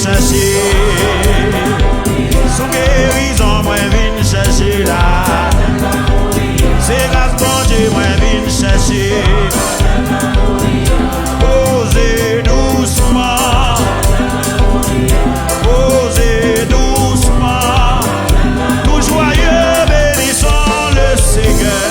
chercher. Sous guérison, moi vine chercher là. C'est grâce bon Dieu, moi vine chercher. Posez doucement. Posez doucement. Tout joyeux, bénissons le Seigneur.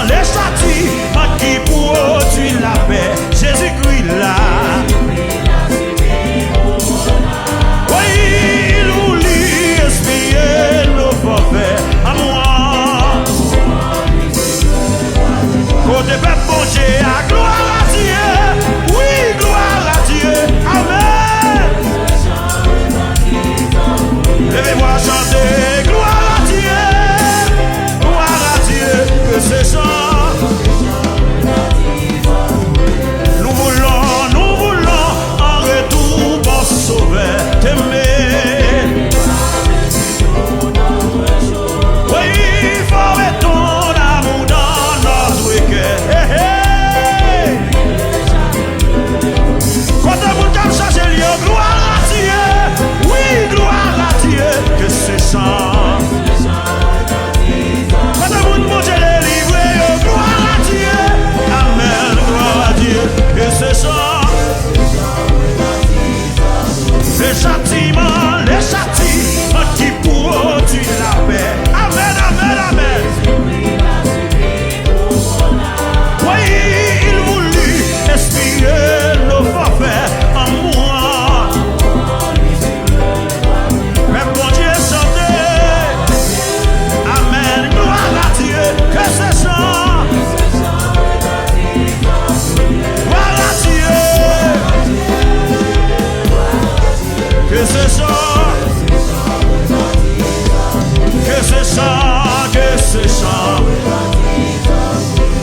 Les châtiments qui produisent la paix, Jésus-Christ là. Oui, il oublie, esprit nos forfaits à moi. Côté peuple bon Dieu, à gloire à Dieu. Oui, gloire à Dieu. Amen. Levez-moi chanter, gloire à Dieu. Que ce chant, nous voulons en retour pour sauver, t'aimer. Oui, former ton amour dans notre cœur. Hey, hey. Quand on vous chercher lieu, gloire à Dieu. Oui, gloire à Dieu. Que ce chant. Que ce soit les châtiments qui produisent la paix. Amen, amen, amen. Oui, il voulut expier nos forfaits en moi. Mais bon Dieu chanter. Amen, gloire à Dieu. Que ce soit. Que ce chant, que ce chant, que ce chant,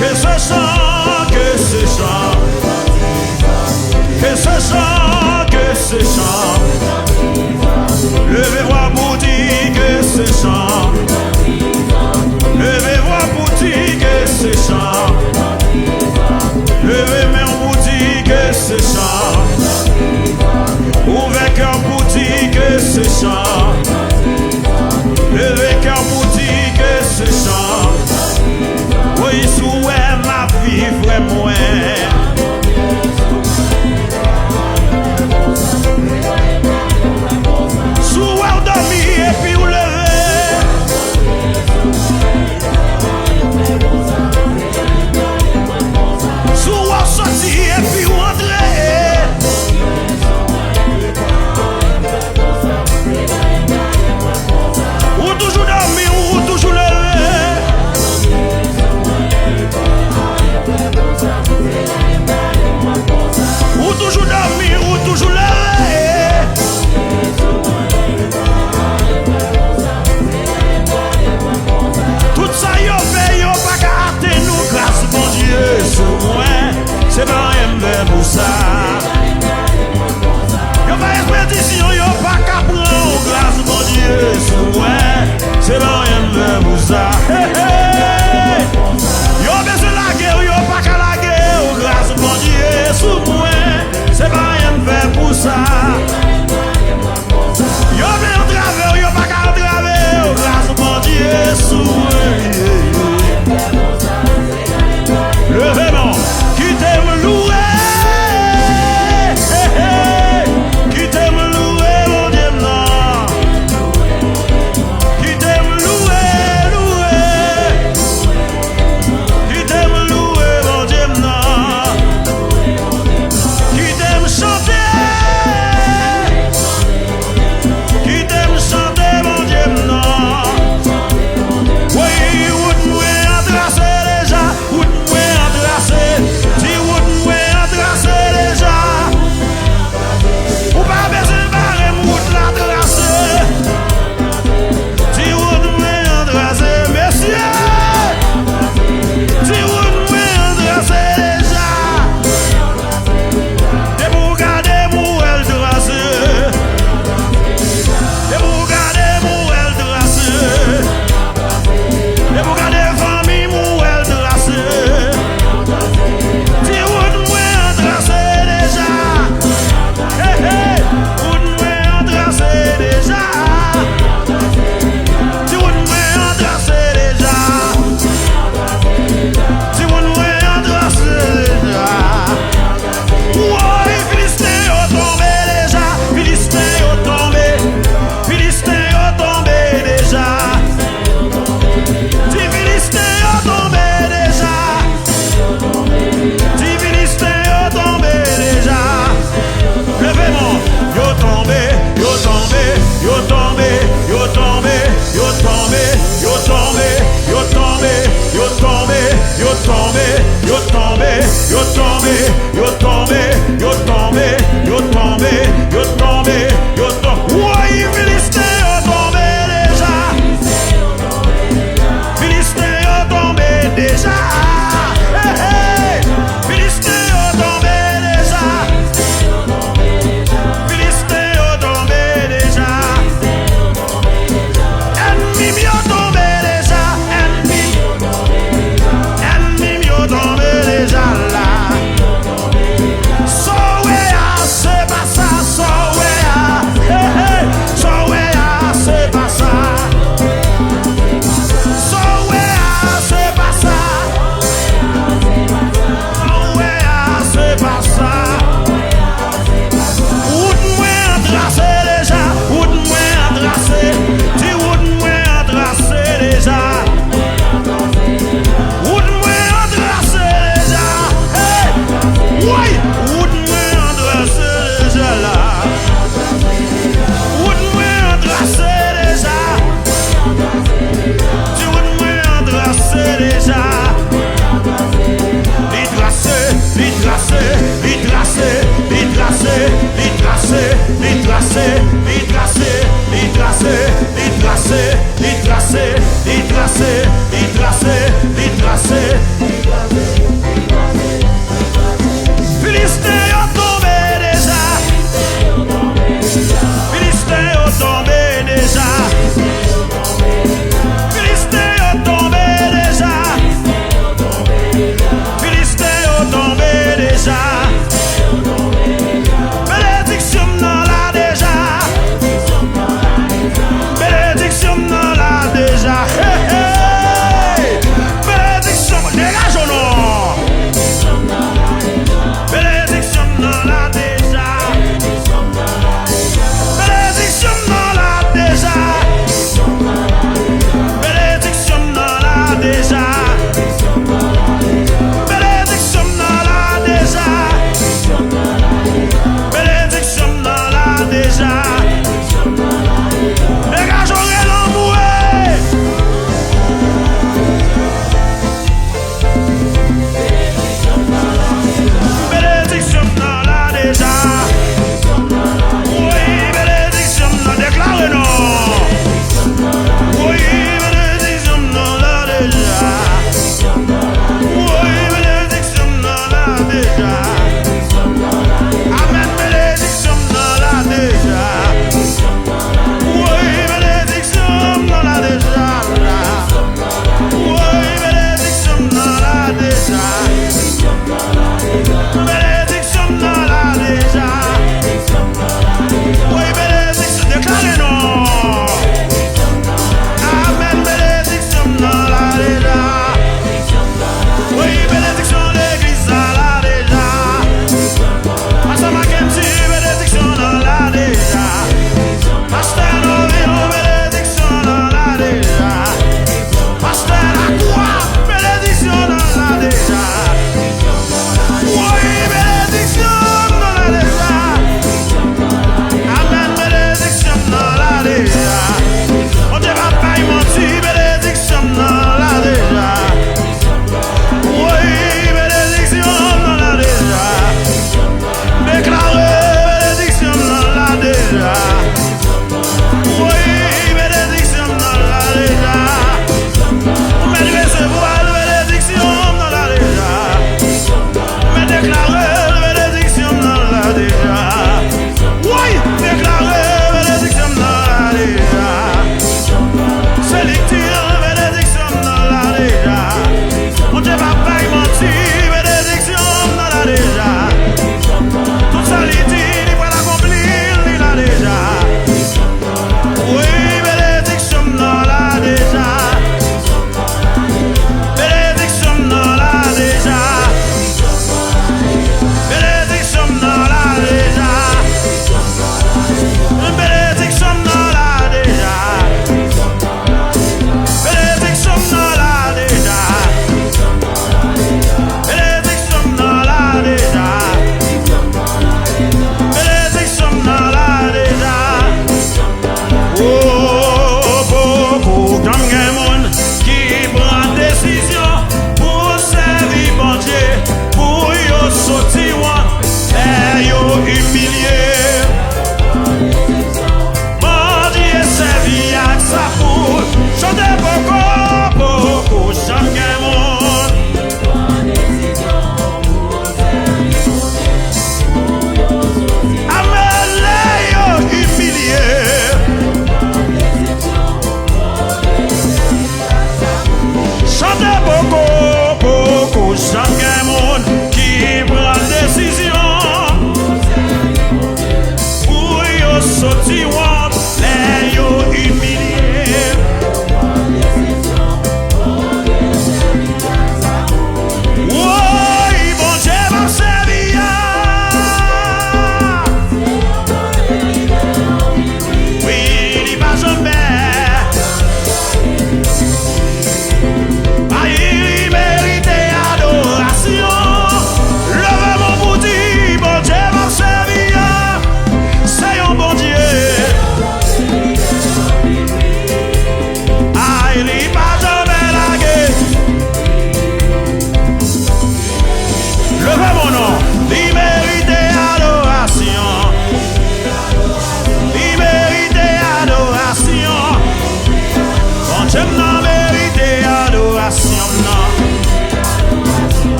que ce chant, que ce chant, que ce chant, que ce chant, levez-moi pour dire que ce chant, levez-moi pour dire que ce chant, levez-moi pour dire que ce chant. Ouvrez cœur pour dire que ce chant. Levez cœur pour dire que ce chant. Oui, souhait ma vie vraiment. Souhait dormir et puis vous levez. Souhait sortir et puis vous entrez. Ou toujours dormir, ou toujours lever.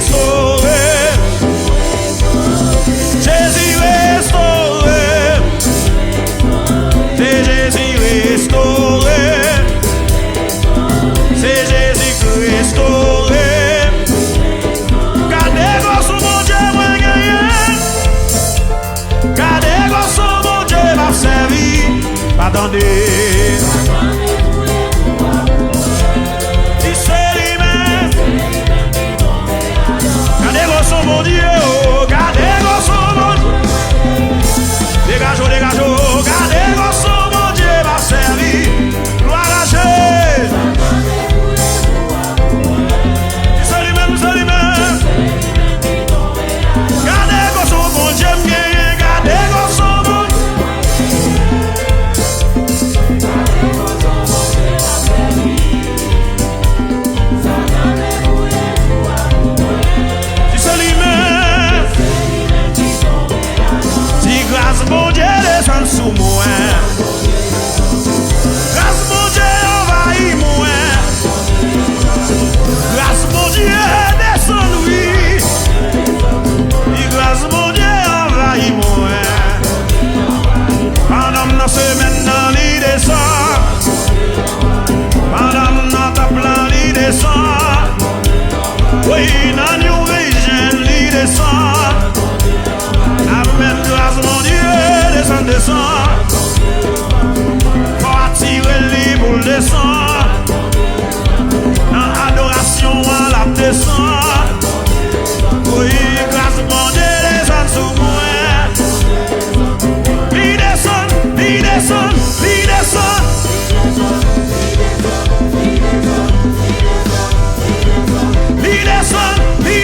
restauré. Jésus restauré. C'est Jésus restauré. C'est Jésus restauré. Gardez son mon Dieu, moi gagné. Gardez son mon Dieu, m'a servi. Attendez. Mon Dieu, oh, gardez son mon Dieu. Dégagez, gardez son mon Dieu m'a servi. Gloire à Jésus. C'est lui-même. Gardez son mon Dieu, gardez son mon Dieu. Grâce mon Dieu descend sous moi. Grâce mon Dieu envahit moi. Grâce mon Dieu descend lui. Grâce mon Dieu envahit moi. Pendant la semaine dans l'île descend. Pendant la plan l'île descend. Oui, dans une région l'île descend. Amen, grâce mon Dieu, descend. Faut attirer les boules descend. Dans adoration, à la descend. Oui, grâce mon Dieu, descend sous moi. Il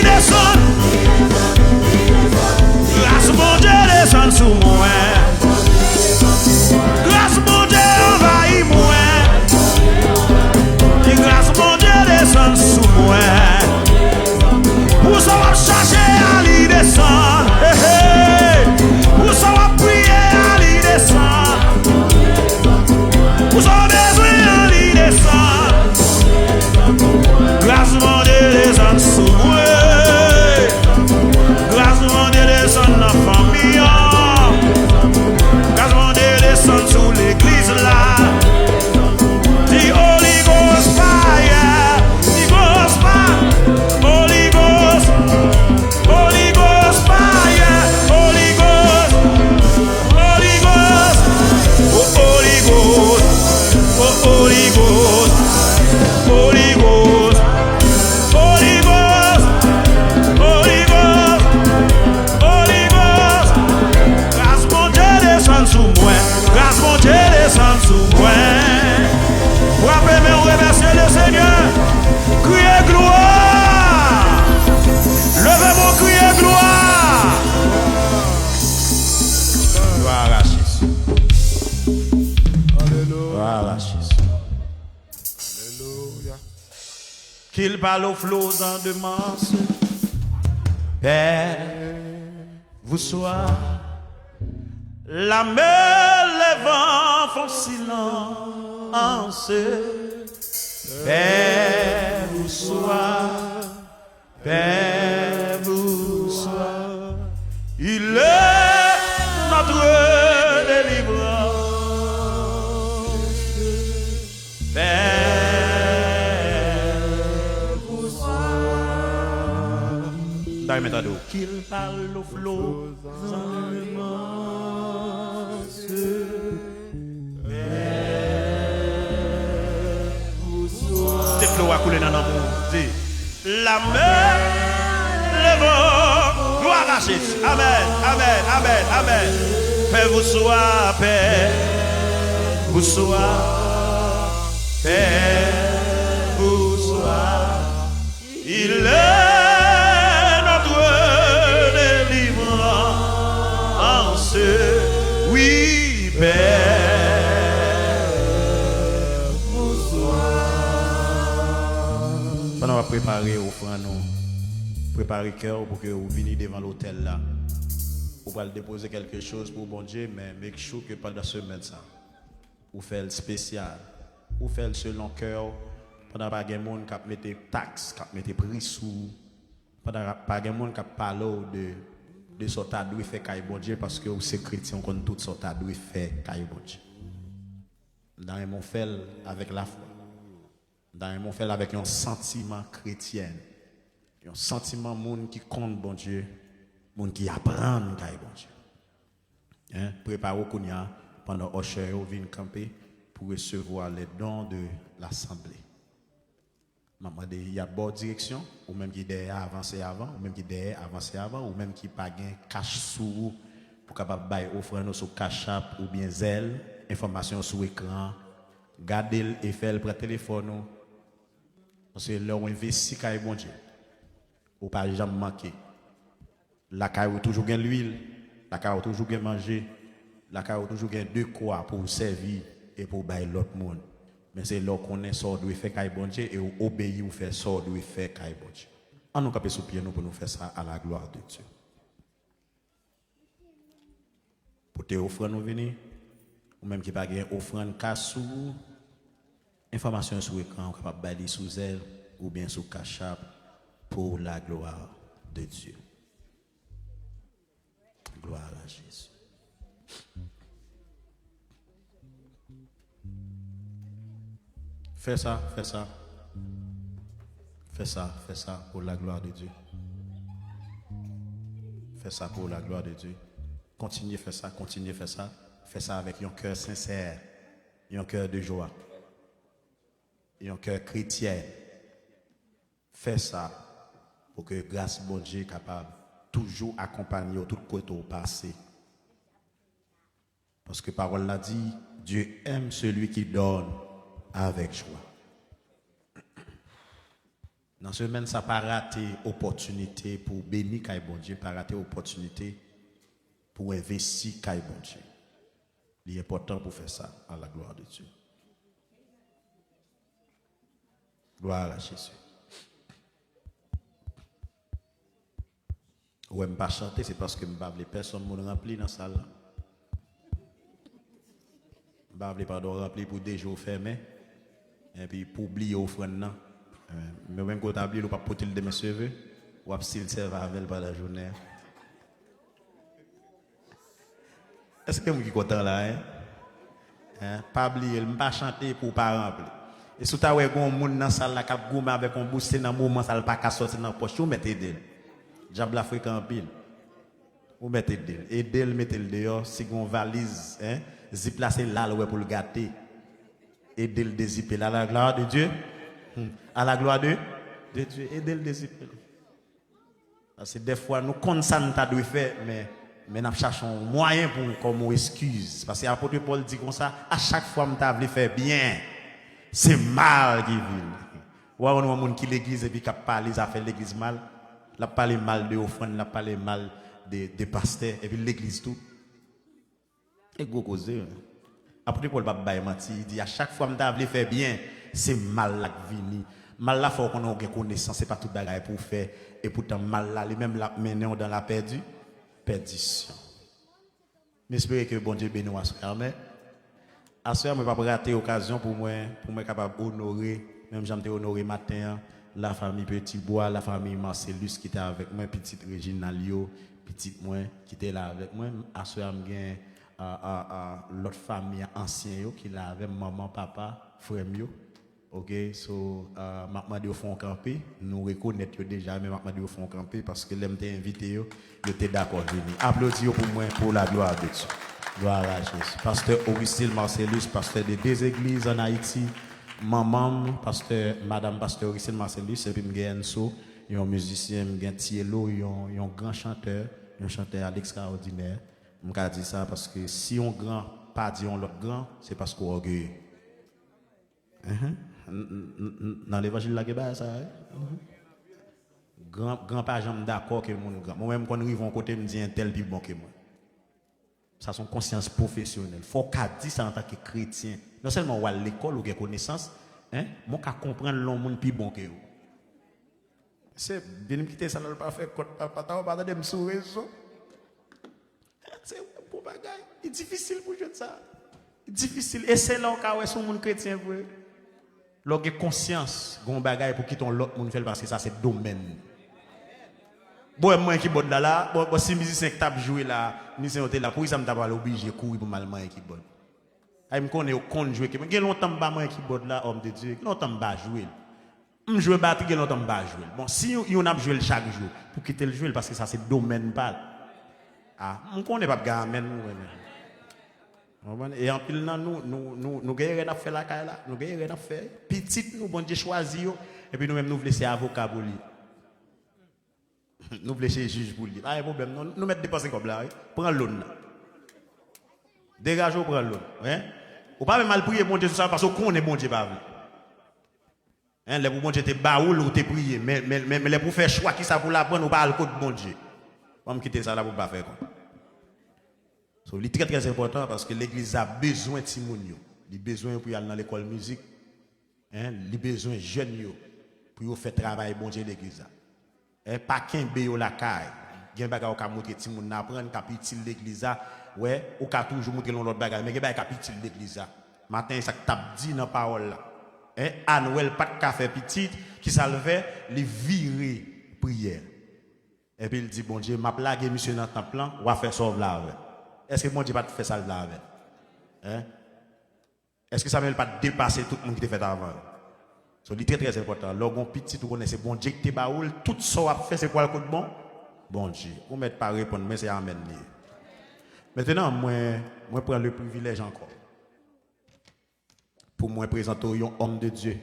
descend. Grâce mon Dieu descend sous moi. Grâce mon Dieu envahit moi. Et grâce mon Dieu descend sous moi. Où ça va chercher à l'y descendre. Où ça va prier à l'y descendre. Où ça va besoin à l'y descendre. Grâce mon Dieu descend sous moi. Grâce mon Dieu descend dans la famille. Grâce mon Dieu descend sous l'église là. The Holy Ghost fire. The Ghost fire. Holy Ghost. Holy Ghost fire. Holy Ghost. Holy Ghost. Oh Holy Ghost. Oh Holy Ghost. Holy Ghost. Holy Ghost. Holy Ghost. Holy Ghost. Grâce mon Dieu descend sous moi. Grâce mon Dieu descend sous moi. Frappez, mais on remercie le Seigneur. Criez gloire. Levez mon crier gloire. Gloire à Jésus. Gloire à Jésus. Alléluia. Qu'il parle aux flots en demence. Père, vous soyez la mer, les vents font silence. Père, vous soyez, Père, vous soyez. Il est notre délivrance. Père, vous soyez. D'ailleurs, maintenant, qu'il parle aux flots en demence. Cette flot a coulé dans l'amour. La mer, le vent, gloire à Jésus. Amen, amen, amen, amen. Père, vous soyez, Père, vous soyez, Père, vous soyez. Il est notre délivrance. Oui, Père, vous soyez. Pendant qu'on va préparer au frère, nous préparer cœur pour que vous veniez devant l'hôtel là. Vous allez déposer quelque chose pour bon Dieu, mais make sure que pendant ce semaine ça, vous faites le spécial, vous faites selon cœur. Pendant pas de monde qui mette taxe, qui mette prix sous Pas de monde qui parle de ce que doit faire caille bon Dieu parce que c'est chrétien qu'on tout ce que doit faire caille bon Dieu. Dans mon fait avec la foi. Dans mon fait avec un sentiment chrétien. Un sentiment monde qui compte bon Dieu, monde qui apprend caille bon Dieu. Hein, préparez-vous pendant Osher vient camper pour recevoir les dons de l'assemblée. Il y a bonne direction, ou même qui est avancé avant, ou même qui est avancé avant, ou même qui pas gain cache sous pour capable bailler offrir sur cash app ou bien zèle, information sur écran, garder et faire le téléphone parce que là on investit caille bon Dieu. Ou pas jamais manquer. La caille ou toujours gain l'huile, la caille ou toujours gain manger, la caille ou toujours gain de quoi pour servir et pour bailler l'autre monde. Mais c'est là qu'on est sort de faire caille bon Dieu et obéir ou faire sort de faire caille bon Dieu. On nous capé sous pied nous pour nous faire ça à la gloire de Dieu. Pour te offrir nous venir ou même qui pas gain offrande cassou information sur écran capable bailler sous elle ou bien sous cash app pour la gloire de Dieu. Gloire à Jésus. Fais ça, fais ça. Fais ça, fais ça pour la gloire de Dieu. Fais ça pour la gloire de Dieu. Continuez faire ça, continuez faire ça. Fais ça avec un cœur sincère, un cœur de joie, un cœur chrétien. Fais ça pour que grâce bon Dieu est capable toujours accompagner tout côté au passé. Parce que parole l'a dit, Dieu aime celui qui donne avec joie. Dans ce semaine, ça n'a pas raté opportunité pour bénir Kaye bon Dieu, pas raté opportunité pour investir Kaye bon Dieu. Il est important pour faire ça à la gloire de Dieu. Gloire à Jésus. Ou je ne pas chanter, c'est parce que je ne veux pas personne me remplir dans la salle. Je ne veux pas remplir pour des jours fermés. Et puis pour oublier offrande. Mais même quand tu as oublié, tu ne peux pas porter le demain serveur. Ou s'il serve avec par la journée. Est-ce que vous êtes content là? Pas oublier, je ne pas chanter pour ne pas remplir. Et si tu as un monde dans la salle qui a gommé avec un boost, dans un moment, ça ne va pas sortir dans la poche, vous mettez des. Diable l'Africain en pile. Vous mettez des. Et dès le mettez le dehors, si vous valise, zip placé là pour le gâter. Et dès le dézipper là, à la gloire de Dieu. À la gloire de Dieu. Et dès le dézipper. Parce que des fois, nous consentons de faire, mais nous cherchons un moyen pour comme excuse. Parce que l'apôtre Paul dit comme ça, à chaque fois que nous voulons faire bien, c'est mal qui vient. Ou on a un monde qui l'église et puis qui parle, ils ont fait l'église mal. Il a parlé mal de offrande, il a parlé mal de pasteurs, et puis l'église tout. Et gros cause. Après, Paul va menti, il dit à chaque fois que je veux faire bien, c'est mal là qui vient. Mal là, il faut qu'on ait une connaissance, ce n'est pas tout bagaille pour faire. Et pourtant, mal là, lui-même l'a mené dans la perdition. J'espère que bon Dieu bénisse à ce moment. À ce moment, je ne vais pas rater l'occasion pour moi capable d'honorer, même j'aime honorer matin, la famille Petit Bois, la famille Marcellus qui était avec moi, petite Régine Nalio, petite moi qui était là avec moi. À ce moment, l'autre famille ancienne qui là avec maman, papa, frère mio. OK, so m'a dit au fond camper, nous reconnaître déjà mais m'a dit au fond camper parce que l'aime t'ai invité yo était d'accord venir. Applaudissez pour moi pour la gloire de Dieu. Gloire à Jésus. Pasteur Augustin Marcellus, pasteur de deux églises en Haïti, maman, madame pasteur Augustin Marcellus et puis m'genso, un musicien, m'gen Tielo, un grand chanteur, un chanteur à l'extraordinaire. M'ka dit ça parce que si on grand pas dit on l'autre grand, c'est parce qu'on orgueil. Dans l'évangile là que ça grand pas jamais d'accord que mon grand moi même quand arrive en côté me dit un tel plus bon que moi ça son conscience professionnelle faut qu'a dit ça en tant que chrétien non seulement à l'école ou quelque connaissance mon qu'a comprendre l'homme monde plus bon que vous c'est bien me quitter ça ne pas faire pas de me sourire c'est pour bagaille c'est difficile pour jouer ça difficile et c'est là où est son monde chrétien pour lorsque conscience gon bagaille pour quitter l'autre monde fait parce que ça c'est domaine Bon, moi qui botte là, bon, si musicien qui tape jouer là, musicien était là, pour ça me tape obligé courir pour mal moi qui botte. Ay me connaît au compte jouer qui. Gen longtemps pas moi qui botte là, homme de Dieu, longtemps pas jouer. Je joue batterie, gen longtemps pas jouer. Bon, si on a joué chaque jour, pour quitter le jouer parce que ça c'est domaine pas. Ah, on connaît pas gamin nous. Et en pile nous gagnons rien à faire la caille là, nous gagnons rien à faire. Petite nous bon Dieu choisi et puis nous même nous laisser avocat pour lui. Nous laisser juge pour lui. Pas de problème, nous mettre dépenser comme là, prends l'eau. Dégage ou prends l'eau, hein? Ou pas même mal prier bon Dieu sur ça parce qu'on est bon Dieu pas vrai. Hein, les bon Dieu te baoul ou te prier, mais les pour faire choix qui ça pour la prendre ou pas le code bon Dieu. On va quitter ça là pour pas faire quoi. So, c'est très important parce que l'église a besoin de Timonio. Il a besoin pour aller dans l'école de musique. Hein? Il a besoin de jeunes pour faire travail bon Dieu l'église. Pas qu'un béo la caille. Il y a un bagage qui a montré Timonio apprendre qui a utile l'église. Ouais, ou qui a toujours montré l'autre bagage. Mais il y a un bagage qui a utile l'église. Matin, ça tape dit dans la parole là. Anouel, pas de café petit, qui s'alvait, les virer prière. Et puis il dit, bon Dieu, m'a plagué monsieur dans ton plan, ou va faire sauve là avec. Est-ce que mon Dieu va te faire ça là avec? Hein? Est-ce que ça ne va pas dépasser tout le monde qui t'a fait avant? C'est très très important. Lorsqu'on petit, tu connais, c'est bon Dieu qui te baoule, tout ça va faire, c'est quoi le coup de bon? Bon Dieu. Vous ne mettez pas à répondre, mais c'est amen. Maintenant, moi prends le privilège encore. Pour moi présenter un homme de Dieu.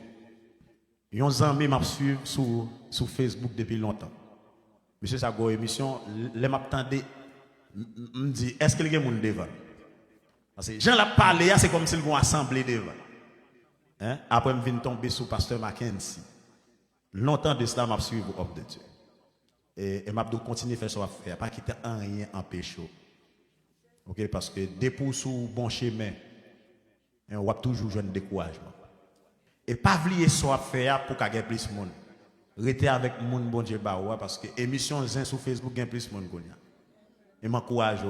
Un ami m'a suivi sur Facebook depuis longtemps. Monsieur Sago émission, les m'attendait me dit est-ce qu'il y a des gens devant? Parce que Jean l'a parlé, c'est comme s'ils vont assembler devant. Hein? Après je viens tomber sur pasteur Mackenzie. Longtemps de cela m'a suivi homme de Dieu. Et m'a continuer à faire ce qu'on faire, pas quitter rien en péché. OK, parce que dépôt sous bon chemin, on va toujours jouer un découragement. Et pas oublier ce qu'on faire pour qu'il y ait plus de monde. Restez avec le monde bon Dieu parce que émission Zin sur Facebook il y a plus de monde. Et m'encourage.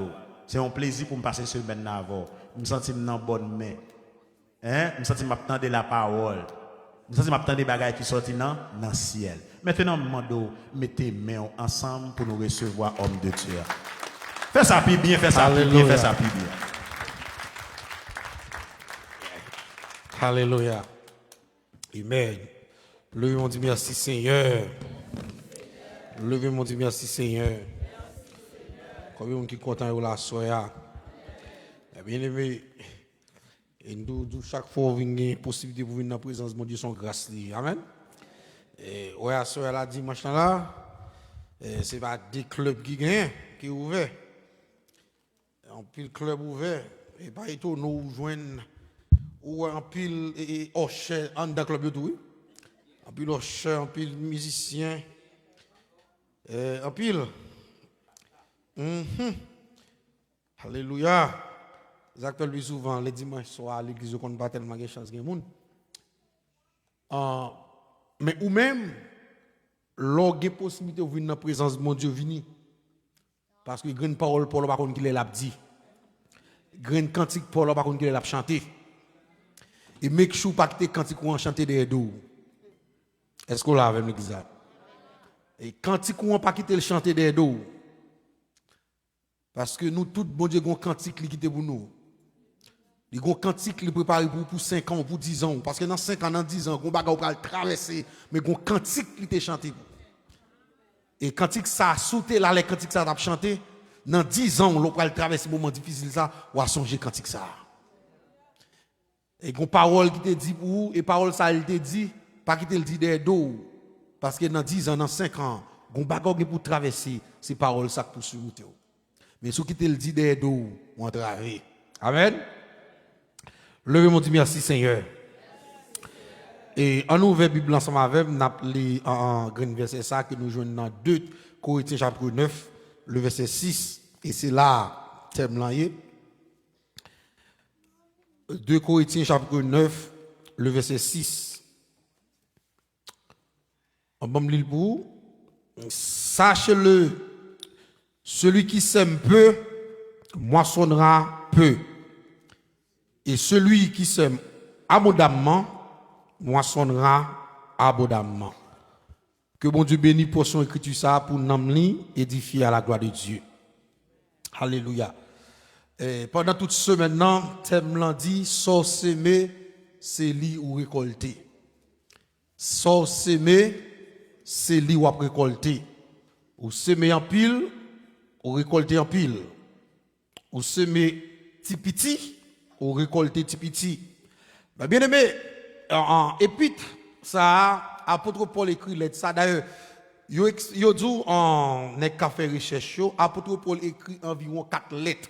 C'est un plaisir pour me passer ce semaine avant. Je me sens dans bonne main. Hein? Je me sens m'attendre la parole. Je me sens m'attendre des bagages qui sortent dans le ciel. Maintenant, je demande mettez mains ensemble pour nous recevoir homme de Dieu. Fais ça plus bien, fais ça plus bien, fais ça plus bien. Alléluia. Amen. Levez mon Dieu, merci Seigneur. Levez mon Dieu, merci Seigneur. Combien de gens qui sont contents de la soya. Bien aimé, et nous, chaque fois qu'on a une possibilité pour venir dans la présence de mon Dieu, son grâce. Amen. Et ouais, la soya là, dimanche là, c'est pas des clubs qui gagnent, qui sont ouverts. En pile club ouvert, et pas tout, nous joignent ou en pile et hocher en dans club de tout. En pile hocher, en pile musicien, en pile. Alléluia. Les acteurs lui souvent les dimanches soir à l'église qu'on pas tellement de chance de monde. Mais ou même l'orgue possibilité de venir dans la présence de mon Dieu venir. Parce que grande parole Paul par contre qu'il l'a dit. Grande cantique Paul par contre qu'il l'a chanté. Et make sure pas que cantique ou chanter derrière nous. Est-ce qu'on l'a avec l'église? Et cantique ou pas quitter le chanter derrière nous. Parce que nous, tout bon Dieu, avons un cantique qui est pour nous. Il y a un cantique qui est préparé pour 5 ans, pour 10 ans. Parce que dans 5 ans, dans 10 ans, on va traverser. Mais il y a un cantique qui est chanté. Et cantique ça a sauté là, les cantiques ça a chanté. Dans 10 ans, on va traverser un moment difficile, ça, on va songer cantique ça. Et il y a une parole qui te dit pour vous, et parole ça, il te dit, pas qui te le dit derrière dos. Parce que dans 10 ans, dans 5 ans, il y a un bagage pour traverser ces paroles ça pour sur route. Mais ce qui te le dit derrière nous, on travaille. Amen. Levez mon Dieu, merci Seigneur. Et en ouvert Bible ensemble avec, nous avons lu en grand verset ça que nous jouons dans 2 Corinthiens chapitre 9, le verset 6. Et c'est là, thème là. 2 Corinthiens chapitre 9, le verset 6. On va me lire pour vous. Sachez-le. Celui qui sème peu, moissonnera peu. Et celui qui sème abondamment, moissonnera abondamment. Que bon Dieu bénisse pour son écriture ça pour nous édifier à la gloire de Dieu. Alléluia. Et pendant toute semaine, thème l'a dit, sans s'aimer, c'est lui ou récolter. Sans s'aimer, c'est lui ou récolter. Ou s'aimer en pile, ou récolter en pile. Ou s'aimer petit petit, ou récolter petit petit. Bien aimé, en épître, ça, apôtre Paul écrit lettre ça. D'ailleurs, yo dit en nek ka fait recherche, apôtre Paul écrit environ 4 lettres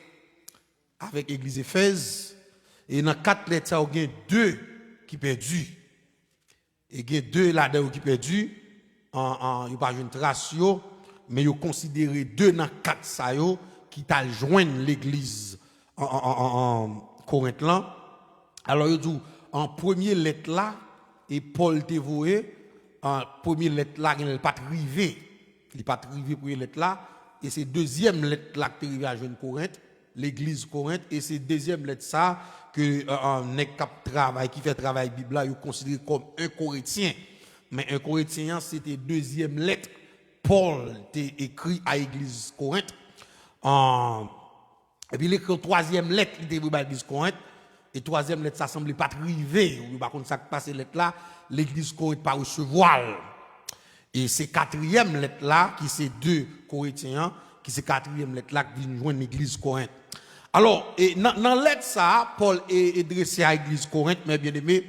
avec l'église Éphèse. Et dans 4 lettres, ça, il y a 2 qui perdus. Et il y a 2 là-dedans qui perdus. Il n'y a pas une trace, mais il y a considéré 2 dans 4 ça, qui t'a joindre l'église en Corinthe là. Alors, il dit, en première lettre là, et Paul te voué, en première lettre là, il n'est pas arrivé. Il n'est pas arrivé pour lettre là. Et c'est deuxième lettre là qui est arrivé à jeune Corinthe, l'église Corinthe. Et c'est deuxième lettre ça que qui fait travail Bible là, il considéré comme un Corinthien. Mais un Corinthien, c'était deuxième lettre. Paul t'a écrit à l'église Corinthe. Et puis il écrit troisième lettre, il était à l'église Corinthe. Et troisième lettre, ça semblait pas arriver. Par contre, ça passe lettre là, l'église Corinthe pas recevoir. Et c'est quatrième lettre là, qui c'est 2 Corinthiens, qui c'est quatrième lettre là, qui vient joindre l'église Corinthe. Alors, et dans lettre ça, Paul est dressé à l'église Corinthe, mais bien aimé,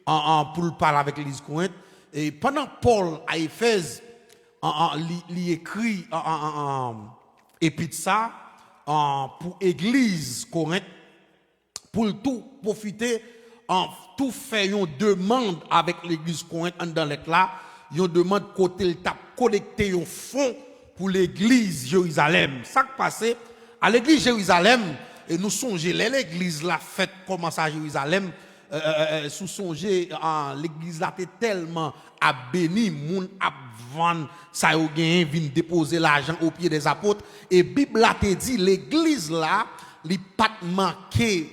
pour parler avec l'église Corinthe. Et pendant Paul à Éphèse, il écrit épître ça pour l'église Corinthe, pour tout profiter, en tout faire une demande avec l'église Corinthe dans lettre là, une demande côté le tap collecter un fonds pour l'église Jérusalem. Ça qui passe à l'église Jérusalem, et nous songeons l'église la fête commence à Jérusalem, sous songer l'église là était tellement à béni, moun a vendre ça yo gain vinn déposer l'argent au pied des apôtres et Bible là te dit l'église là li pas manqué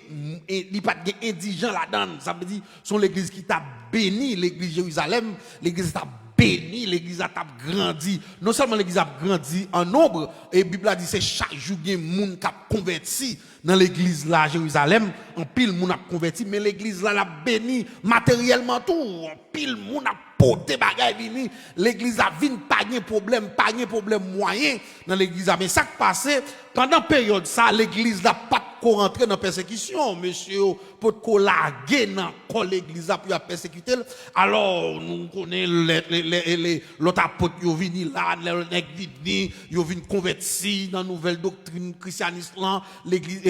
li pas indigent là-dedans, ça veut dire son l'église qui t'a béni, l'église Jérusalem, l'église t'a béni, l'église a grandi. Non seulement l'église a grandi en nombre, et la Bible a dit c'est chaque jour qu'il y a des gens qui ont converti dans l'église là, Jérusalem, en pile moun a converti, mais l'église là l'a béni matériellement tout, en pile moun a porté bagay vini, l'église a vinn pas de problème moyen dans l'église. Mais ça qui passé pendant période ça, l'église n'a pas rentrer dans persécution, monsieur, pour collaguer dans l'église pour la persécuter. Alors, nous connaissons l'autre apôtre, ils viennent là, ils viennent convertir dans la nouvelle doctrine christianiste, l'église,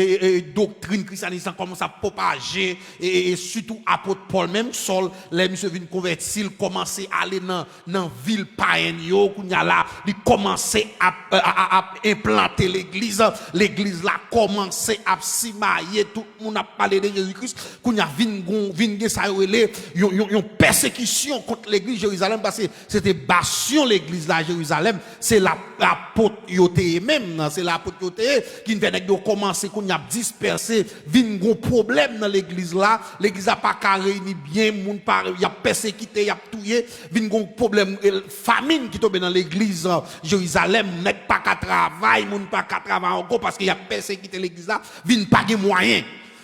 doctrine christianiste commence à propager, et surtout apôtre Paul, même Saul, les monsieur viennent convertir, commencer à aller dans la ville païenne, il commençait à implanter l'église là commençait à si marié, tout le monde a parlé de Jésus-Christ, qu'on y a vingé ça une persécution contre l'église Jérusalem parce que c'était bastion l'église là Jérusalem, c'est l'apôtre yoté même, c'est l'apôtre yoté qui vient de commencer qu'on y a dispersé, vingé problème dans l'église là, l'église a pas réuni bien, monde pas y a persécuté, y a tué, vingé problème famine qui tombe dans l'église Jérusalem, n'est pas qu'à travail, monde pas qu'à travailler encore parce qu'il y a persécuté l'église là, vinn pas de moyens.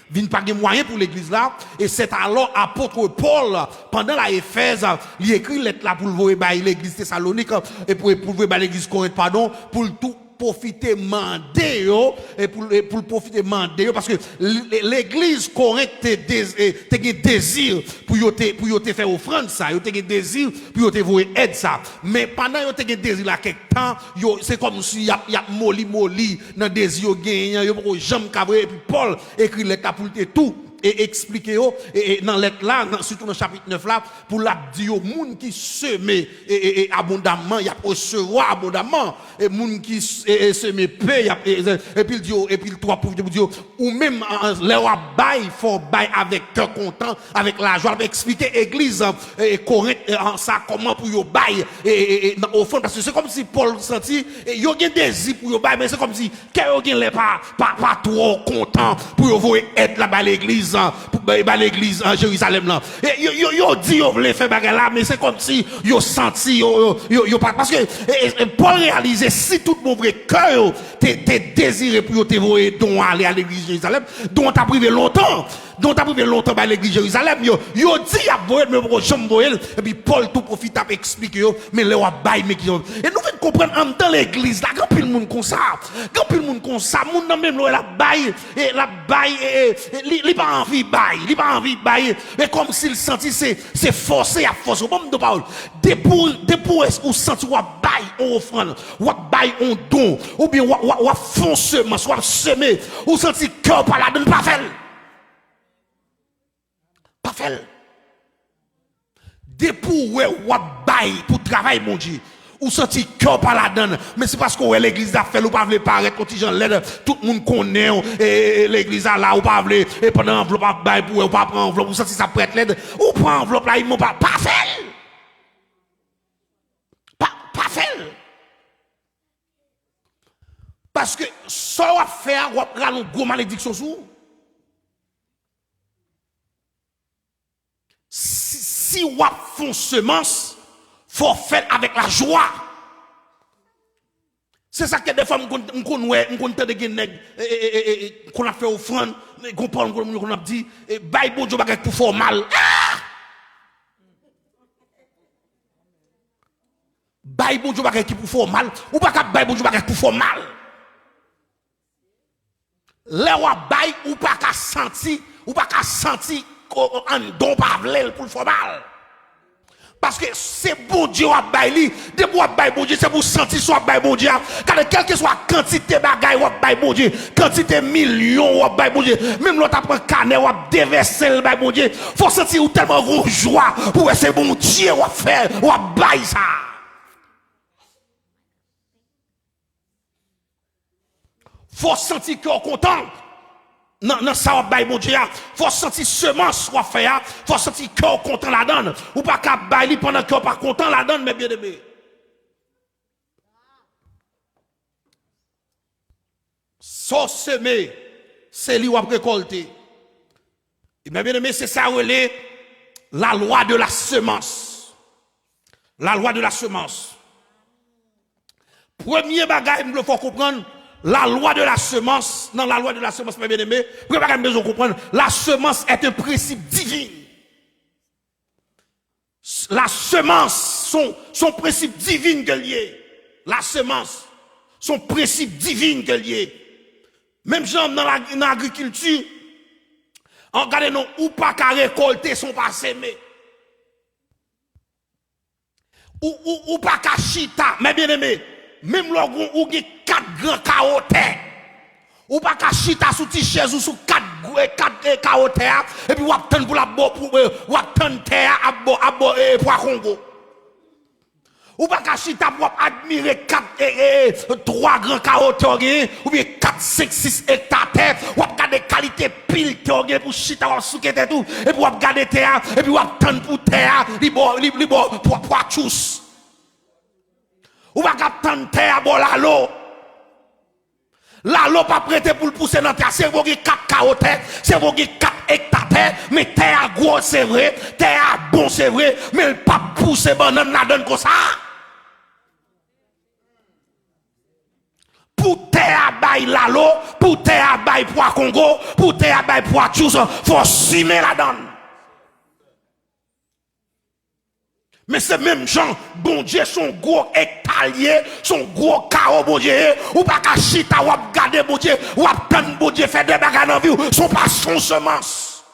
Vinn pas de moyens pour l'église là. Et c'est alors apôtre Paul, pendant la Éphèse, il écrit lettre là pour le voir l'église Thessalonique, et pour voir l'église Corinthe, pardon, pour tout profiter mandé et pour profiter mandé parce que l'église Corinthe te désir pour te faire offrande ça, yo te désir pour te voir aide ça, mais pendant yo te désir là quelque temps, c'est comme si y a molli dans désir gagnant, yo pas jamais cabré. Et puis Paul écrit lettre pour te tout et expliquer et dans lettre là, surtout dans chapitre 9 là, pour la dire aux moun qui sème et abondamment, y a recevoir abondamment, et moun qui sème paye et puis il dit et puis le 3 pour dire ou même leur bail faut bail avec cœur content, avec la joie, expliquer église et Corinthe ça comment pour yo bail et au fond parce que c'est comme si Paul senti yo gen désir pour yo bail, mais c'est comme si que yo gen pas trop content temps pour vous aide là bas l'église en Jérusalem là. Et yo dit yo voulait faire bagarre là mais c'est comme si yo senti yo pas parce que Paul réaliser si tout mon vrai cœur t'es désiré pour te voyer don aller à l'église Jérusalem, dont t'as privé longtemps à l'église Jérusalem yo dit a voyer me prochain voyer et puis Paul tout profite à expliquer yo mais le bail mais et nous venons comprendre en dans l'église là grand pile monde comme ça monde dans même la bail et la bail il pas envie bail mais comme s'il sentit c'est forcé à force bon de parole pour est-ce ou senti ou bail on offrande ou bail on don ou bien ou foncement soit semer ou senti cœur par la donne pas fait depuis ou bail pour travail mon Dieu ou senti cœur par la donne mais c'est parce que l'église a fait ou pas veut paraître quand gens l'aide tout le monde connaît et l'église a là ou pas veut et pendant enveloppe pas bail pour ou pas prendre enveloppe ou senti ça prête l'aide ou prend enveloppe là ils m'ont pas fait pas fait parce que ça va faire ou prendre une grosse malédiction sur si ou font semence faut faire avec la joie. C'est ça que des fois on connaît des nèg qu'on a fait offrande, qu'on parle qu'on a dit bail bon Dieu bagay pour faire mal. Bail bon Dieu bagay pour faire mal ou pas ka bail bon Dieu bagay pour faire mal. Là ou bail ou pas ka senti en don pas pour faire mal. Parce que c'est bon Dieu à bailler, de pour bailler bon Dieu, c'est pour sentir soit bailler bon Dieu. Car quelle que soit quantité bagaille ou bailler bon Dieu, quantité millions ou bailler bon Dieu, même l'autre prend canet ou déverser le bailler bon Dieu, faut sentir ou tellement gros joie pour c'est bon Dieu ou faire ou bailler ça. Faut sentir qu'on content. Non, ça va bailler mon Dieu. Faut sentir semence soit fait. Faut sentir cœur content la donne. Ou pas qu'à bailler pendant que pas content la donne, mais bien aimé. Sans semer, c'est lui ou récolter. Et bien aimé, c'est ça relais la loi de la semence. La loi de la semence. Premier bagage, il faut comprendre. La loi de la semence, dans la loi de la semence, mes bien-aimés, vous avez besoin de comprendre, la semence est un principe divin. La semence, son principe divin que lié. La semence, son principe divin que lié. Même genre dans l'agriculture, en regardant non, ou pas qu'à récolter, son pas s'aimer. Ou pas qu'à chita, mes bien-aimés. Même là où il y a 4 grands carottes, ou pas qu'à chita sous tes chaises ou sous 4 carottes, et puis ou attendre pour la boire, ou attendre terre à boire pour Congo. Ou pas qu'à chita pour admirer 3 grands carottes, ou bien 4, 5, 6 hectares, ou regarder qualité pile pour chita ou souquer tout, et puis ou regarder terre, et puis ou attendre pour terre, libre pour tous. Ou pas attendre terre pour l'eau. L'eau pas prêté pour le pousser dans terre. C'est pour 4 carottes, c'est pour 4 hectares, mais terre gros c'est vrai, terre bon c'est vrai, mais le pas pousser banane la donne comme ça. Pour terre bail l'eau, pour terre bail pour Congo, pour terre bail pour tous, faut simer la donne. Mais c'est même gens, bon Dieu, son gros hectarier, son gros carreau, bon Dieu, ou pas qu'à chita, ou à garder, bon Dieu, ou à prendre, bon Dieu, faire des bagages dans la vie, son pas son semence.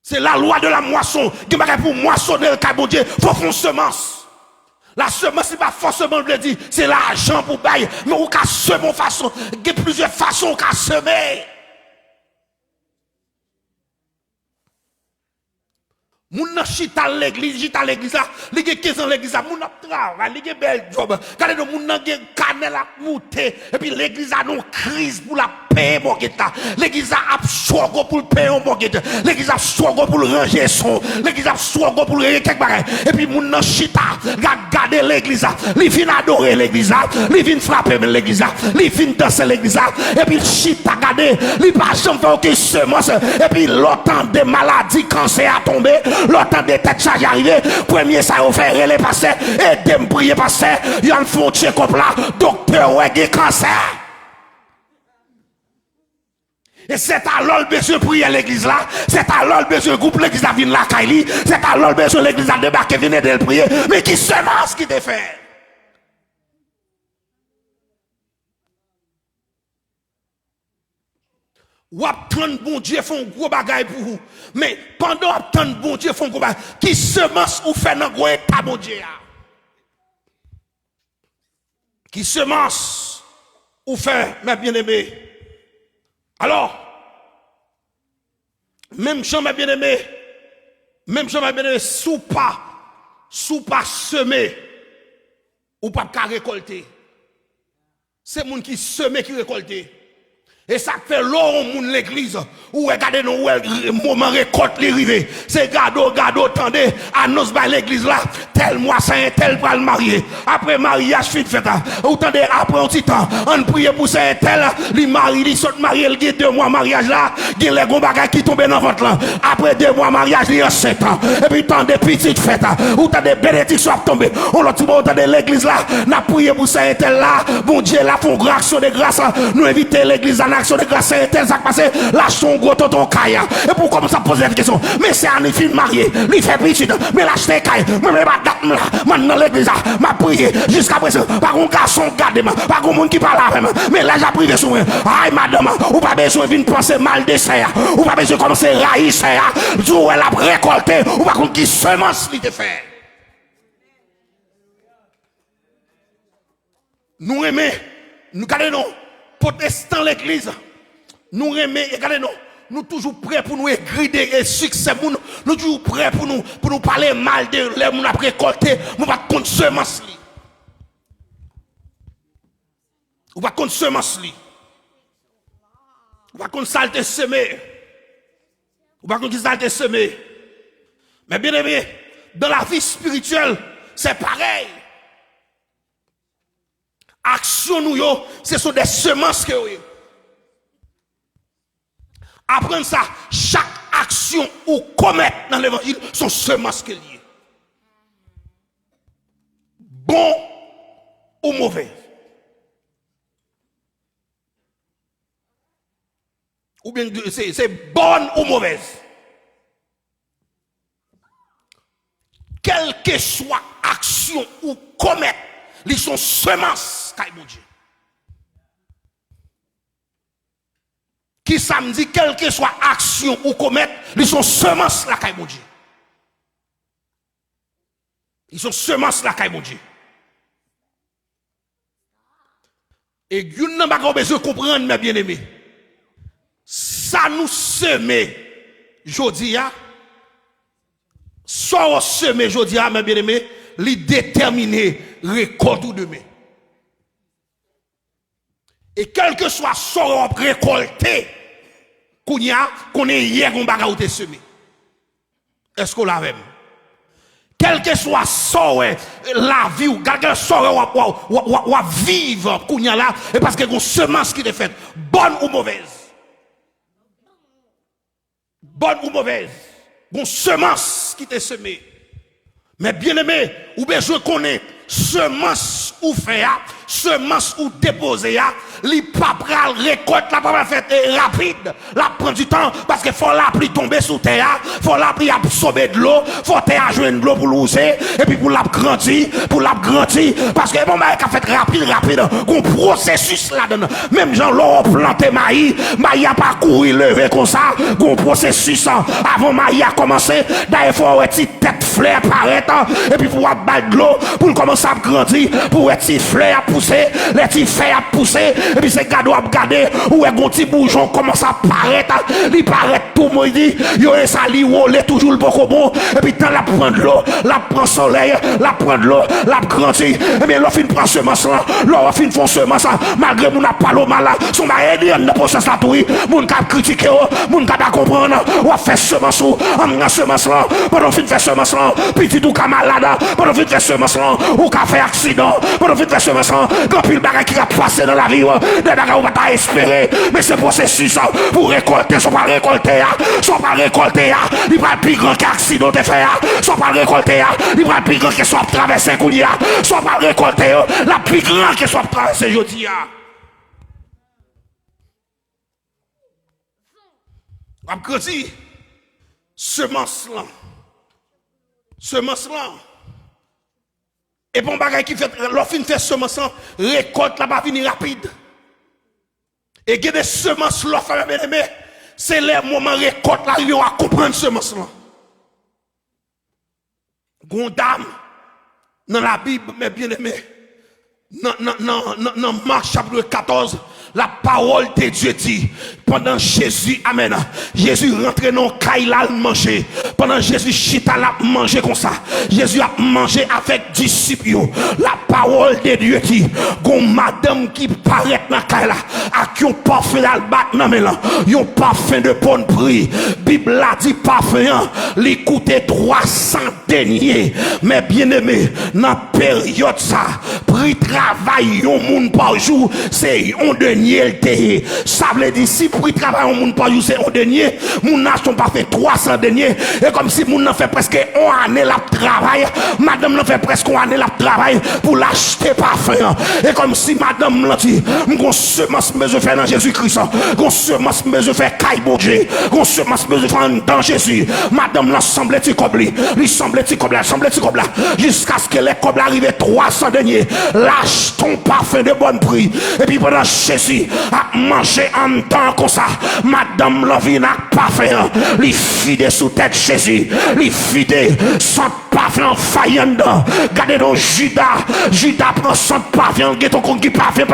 C'est la loi de la moisson, qui m'a pour moissonner le cas, bon Dieu, faut faire une semence. La semence, c'est pas forcément, je le dis, c'est l'argent pour bailler, mais ou qu'à semer façon, il y a plusieurs façons qu'à semer. Moun nan chita l'église là, li gen 15 ans l'église là, moun nan travail, li gen bel job. Regardez moun nan gen canel à monter et puis l'église a non crise pour la payer mortgage là. L'église a absorbé pour payer un mortgage. L'église a absorbé pour ranger son. L'église a absorbé pour ranger quelque chose. Et puis moun nan chita, garder l'église là. Li vient adorer l'église là. Li vient frapper l'église là. Li vient danser l'église là. Et puis chita garder, li pas jamais faire aucune semence. Et puis l'autant de maladies, cancer a tombé, l'autant de têtes chargées arrivé. Premier ça a fait les passer et de prier passer. Y'en font check-up là. Docteur ouais cancer. Et c'est alors le besoin de prier l'église là. C'est alors le besoin de groupe l'église à venir là, Kaili. C'est alors le besoin de l'église à débarquer, venir de prier. Mais qui semence qui te fait? Ou attendre bon Dieu font gros bagaille pour vous. Mais pendant attendre bon Dieu font gros bagaille, qui semence ou fait dans gros état bon Dieu? Qui semence ou fait, mes bien-aimés? Alors, même champ, mes bien-aimés, sous pas semer, ou pas qu'à récolter. C'est moun qui seme qui récolte. Et ça fait l'or moun l'église. Ou regardez nous moment récolte les rivés. C'est gado tendez annonce par l'église là. Tel mois saint tel pour le marier. Après mariage fait fête. Ou tendez après un petit temps. On prie pour saint tel li mari li saute marié le 2 mois mariage là. Gen les gon bagay qui tombe dans ventre là. Après 2 mois mariage li en 7 ans. Et puis tendez petite fête. Ou tendez bénédiction a tomber. On l'autre bon tendez l'église là. N'a prié pour saint tel là. Bon Dieu là font grâce action de grâce. Nous inviter l'église à action de grâce tel ça passé lâche son gros tonton Kaya et pour comme ça poser la question mais c'est un film marié lui fait petit mais lâche tes Kaya moi me pas date là maintenant l'église m'a prié jusqu'à présent pas un garçon garde moi pas un monde qui parle avec moi mais là j'ai privé sur moi aïe madame ou pas besoin de penser mal de ça ou pas besoin de commencer à railler ça jour elle a récolté ou pas qu'on qui semence li te fait nous aimer nous gardons protestants l'église nous remet et regardez nous toujours prêts pour nous égrider et succès nous toujours prêts pour nous parler mal de les moun après récolter nous pas contre semence li ou pas contre semence li ou pas contre saleté semé ou pas contre saleté semé mais bien aimé dans la vie spirituelle c'est pareil action nous yo ce sont des semences que yo apprendre ça, chaque action ou commettre dans l'évangile sont semences que liées. Bon ou mauvais. Ou bien c'est bonne ou mauvaise. Quelle que soit action ou commettre, ils sont semences kay mon Dieu. Qui samedi, quelle que soit action ou commettre, ils sont semences la caille mon Dieu. Ils sont semences la caille mon Dieu. Et une n'a pas besoin de comprendre, mes bien-aimés. Ça nous semer, jodi a, soit semer jodi a, mes bien-aimés, li déterminer récolte ou demain. Et quel que soit son récolté, qu'on est hier qu'on baga ou te semé. Est-ce qu'on l'a même? Quel que soit son la vie ou quel que soit ou vivre qu'on y a là, et parce que qu'on semence qui est faite, bonne ou mauvaise. Bonne ou mauvaise. Qu'on semence qui t'est semé. Mais bien aimé, ou besoin qu'on ait semence ou fait, semence ou déposer, li pas pral récolte la pas fait rapide, la prend du temps parce que faut la pluie tomber sous terre, faut la pluie absorber de l'eau, faut terre joindre de l'eau pour l'user et puis pour la grandir, parce que bon bah fait rapide, un processus là-dedans. Même gens l'ont planté maïs a pas couru lever comme ça, un processus avant maïs a commencé, d'ailleurs faut une petite tête fleur apparaître et puis pour battre de l'eau pour commencer à grandir, pour une petite fleur à pousser, les petits feuilles à pousser et puis c'est cadeau à regarder, où est un petit bourgeon commence à paraître, il paraît tout moi dit, yo et ça li roule toujours le beaucoup bon, et puis tant la prend de l'eau, la prend soleil, la prend de l'eau, la grandit, et bien l'on fin prend semence là, l'on fin font semence malgré mon n'a pas l'eau mal là, son mari dans le processus là tout, mon cap critiquer, mon cap pas comprendre, on fait semence on semence là, pendant fin faire semence là, petit ou ka malade, pendant fin faire semence là, ou ka fait accident, pendant fin faire semence là, quand pile bagage qui a passé dans la vie, des bagages on va pas espérer, mais ce processus pour récolter, sont pas récolter, sont pas récolter, il va plus grand qu'accident de faire, sont pas récolter, il va plus grand que soit traverser coulia, sont pas récolter, la plus grand que soit traverser jodi. Après dit semence là. Semence là. Et bon bagay qui fait l'offre fait semence là, récolte là pas venir rapide. Et que des semences l'offre bien aimé, c'est les moments récolte là ils à comprendre semence là. Gondam dans la Bible mais bien aimé. Dans Marc chapitre 14, la parole de Dieu dit, pendant Jésus, amen, Jésus rentre dans le caille là manger. Pendant Jésus chita là manger comme ça. Jésus a mangé avec disciples. La parole de Dieu dit, gon madame qui paraît dans le caille là, a qui ont parfum d'albat dans là, yon parfum de bonne prix. Bible a dit parfum, li coûtait 300 deniers. Mais bien aimé, dans période ça, prix travail yon moun par jour, c'est un denier le te. Ça veut dire si prix travail yon moun par jour c'est un denier, moun n'a pas fait 300 deniers. Et comme si moun n'a fait presque 1 année la travail, madame n'a fait presque 1 année la travail pour l'acheter parfum. Et comme si madame l'a dit, m'gon semence besoin faire dans Jésus-Christ, gon semence besoin faire caille bourger, gon semence besoin faire dans Jésus. Madame l'a semblait-il comme lui semblait-il comme là, jusqu'à ce que les cobles arrivent 300 deniers. Lâche ton parfum de bon prix. Et puis pendant Jésus a mangé en temps comme ça, madame l'envie n'a parfum, lui fidèle sous tête Jésus, lui fidèle sans parfum faillant. Gardez donc Judas prend son parfum, get ton qui parfum.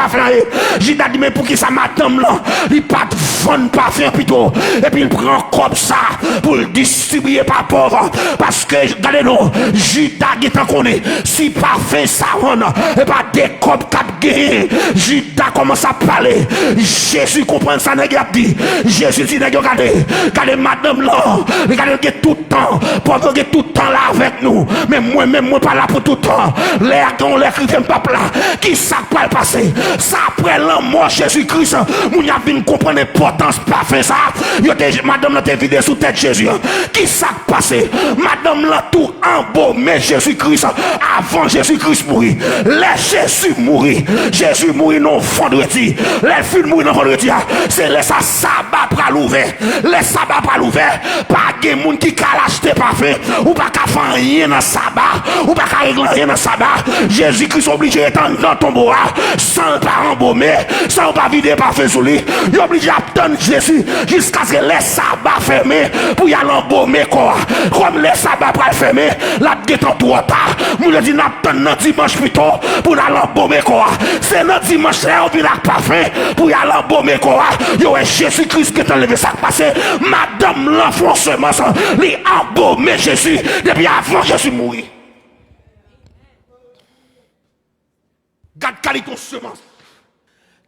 Judas dit mais pour qui ça madame là, il pas vendre parfum plutôt. Et puis il prend comme ça pour le distribuer par pauvre. Parce que gardez donc Judas qui t'en connaît, si parfum ça on et pas des copes cap gagné. Judas commence à parler. Jésus comprend ça nèg a dit. Jésus dit nèg regardez madame là, regardez tout le temps, pauvre tout le temps là avec nous. Mais moi pas là pour tout le temps. Les gars les chrétiens pas là. Qui ça va passer? Ça après la mort Jésus-Christ, moun a vinn comprendre l'importance parfum ça. Yo madame là te vidé sous tête Jésus. Qui ça passer? Madame là tout embaumé Jésus-Christ avant Jésus-Christ mourir. Jésus mourit non vendredi. Les filles mourir non vendredi. C'est les sabbat pral ouvert. Les sabbat pral ouvert. Pas de monde qui ka l'acheter parfum ou pas ka faire rien dans sabbat ou pas ka régler rien dans sabbat. Jésus-Christ obligé d'être dans ton bois sans pas embaumer, sans pas vider parfum sur lui. Il obligé d'attendre Jésus jusqu'à ce que les sabbats fermés pour y aller embaumer quoi. Comme les sabbats pral fermés, la guetant trop tard. Nous dit n'attendre dimanche plutôt pour aller embaumer quoi. C'est notre dimanche là on vient avec parfum pour y aller embaumer quoi. Yo Jésus-Christ qui t'a levé ça passé. Madame l'enfoncement les embaumé Jésus depuis avant Jésus mourir. Garde qualité ton semence.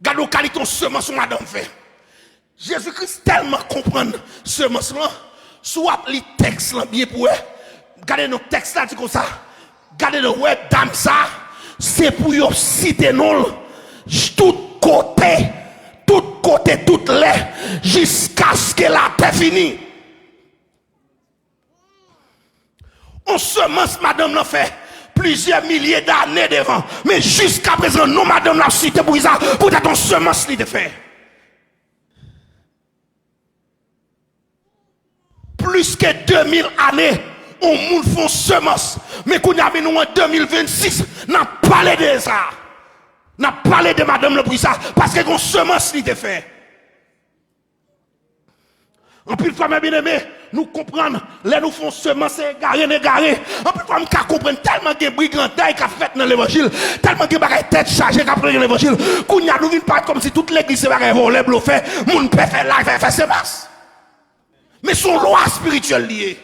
Garde qualité ton semence madame fait. Jésus-Christ tellement comprendre semence là, soit les textes là bien pour eux. Gardez nos textes là dit comme ça. Gardez le web dame ça, c'est pour yo citer nous tout côté, toutes les jusqu'à ce que la paix finisse. On semence madame l'a fait plusieurs milliers d'années devant, mais jusqu'à présent nous madame l'a cité pour ça pour ton semence li de fait. Plus que 2000 années on moun font semence, mais qu'on y a nous en 2026 n'a parlé de ça. N'a parlé de madame le pour ça parce que qu'on semence li de fait. En plus fois bien aimé, nous comprenons, là nous font semence égaré. En plus, on peut comprendre tellement de brigandailles qu'a fait dans l'évangile, tellement de bagages tête chargée qu'a pris dans l'évangile, qu'on y a nous pas comme si toute l'église se bagaille volée, bluffé, moun peut faire live, faire semence. Mais son loi spirituelle liée.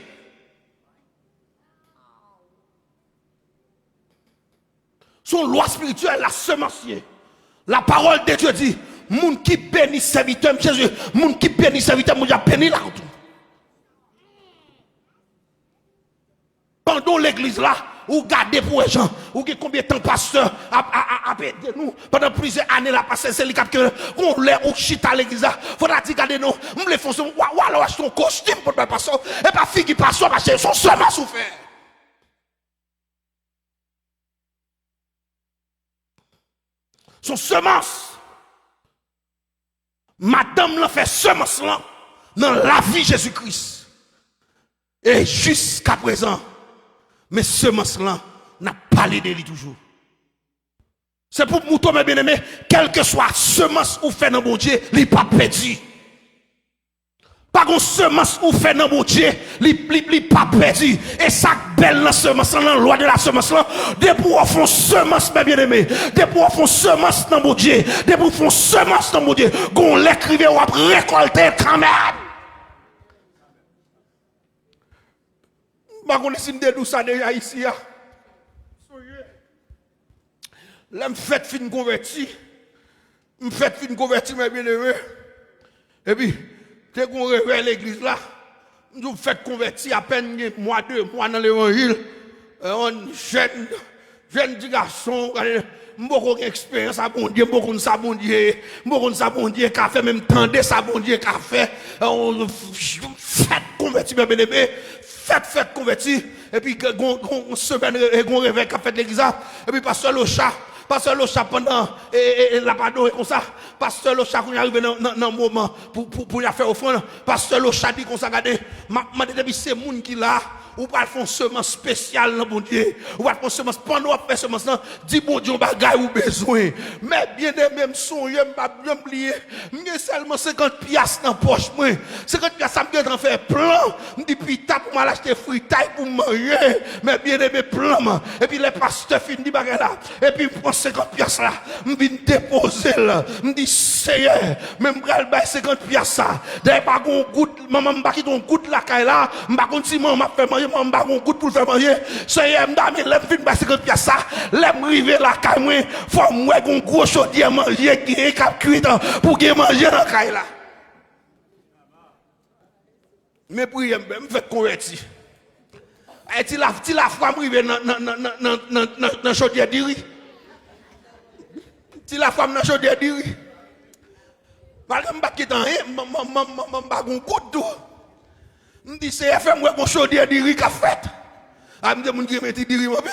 Son loi spirituelle, la semencier. La parole de Dieu dit, moun qui bénit serviteur, Jésus, moun qui bénit serviteur, moun a béni là. Pendant l'église là, ou gardez pour les gens, ou combien de temps pasteur a aidé nous, pendant plusieurs années là, passé, c'est les cap que, on l'a ou chita l'église là, faudra dire, regardez nous, on les font, ou alors acheter un costume pour le pasteur, et pas fille qui passe, parce que son semence souffert. Son semence. Madame l'a fait semence là dans la vie de Jésus-Christ. Et jusqu'à présent, mais semence là n'a pas parlé de lui toujours. C'est pour nous, mes bien-aimés, quelle que soit semence ou fait dans mon Dieu, il n'est pas perdu. Pas qu'on semence ou fait dans mon Dieu, il pas perdu. Et ça belle la semence, la loi de la semence là, depuis qu'on font semence, mes bien-aimés, depuis qu'on font semence dans mon Dieu, depuis qu'on font semence dans mon Dieu, qu'on l'écrivait ou après récolter quand même. Je ne sais pas si ça déjà ici. Là, je fais fin converti. Je fais fin converti, mes bien-aimés. Et puis, dès qu'on réveille l'église là, nous faites convertir à peine 2 mois dans l'évangile. Un jeune petit garçon, beaucoup d'expérience à bon Dieu, beaucoup de ça bon Dieu, qu'a fait, même tendez ça bon Dieu qu'a fait. Faites convertir, mes bien-aimés. Faites convertir. Et puis, on semaine, on réveille qu'a fait l'église là. Et puis, pasteur Locha pendant la pardon et comme ça, pasteur Locha quand il arrive dans le moment pour y faire offrande, pasteur Locha dit qu'on s'en regardé, depuis c'est moun qui là, ou pas faire semence spéciale dans bon Dieu, ou pas faire semence pendant faire semence là, dit bon Dieu bagaille ou besoin. Mais bien de même son, je m'pas bien oublier, j'ai seulement 50 piastres dans poche moi. 50 piastres ça me faire plan, me dit puis t'a pour m'acheter fritaille pour manger, mais bien de plan. Et puis les pasteurs fin dit bagaille là, et puis prend 50 piastres là, me vinn déposer là, me dit Seigneur, même bral bail 50 piastres ça. D'ailleurs pas gon goutte, maman m'pa qui ton goutte la caille là, m'pa kon si maman fait manger, maman m'pa gon goutte pour faire manger. Seigneur m'dame l'aime fin bail 50 piastres ça, l'aime river la caille moi, faut moi gon gros chaudier manger qui cap cuit pour que manger dans caille là. Mais prier me fait convertir. Et ti la foi m'river dans chaudier diri. Si la femme n'a chaudière dit oui. Parce que je ne sais pas si coup de tout. Je dis c'est FM où chaudière dit oui qu'a fait. Je me dis mon Dieu metti dit oui mobile.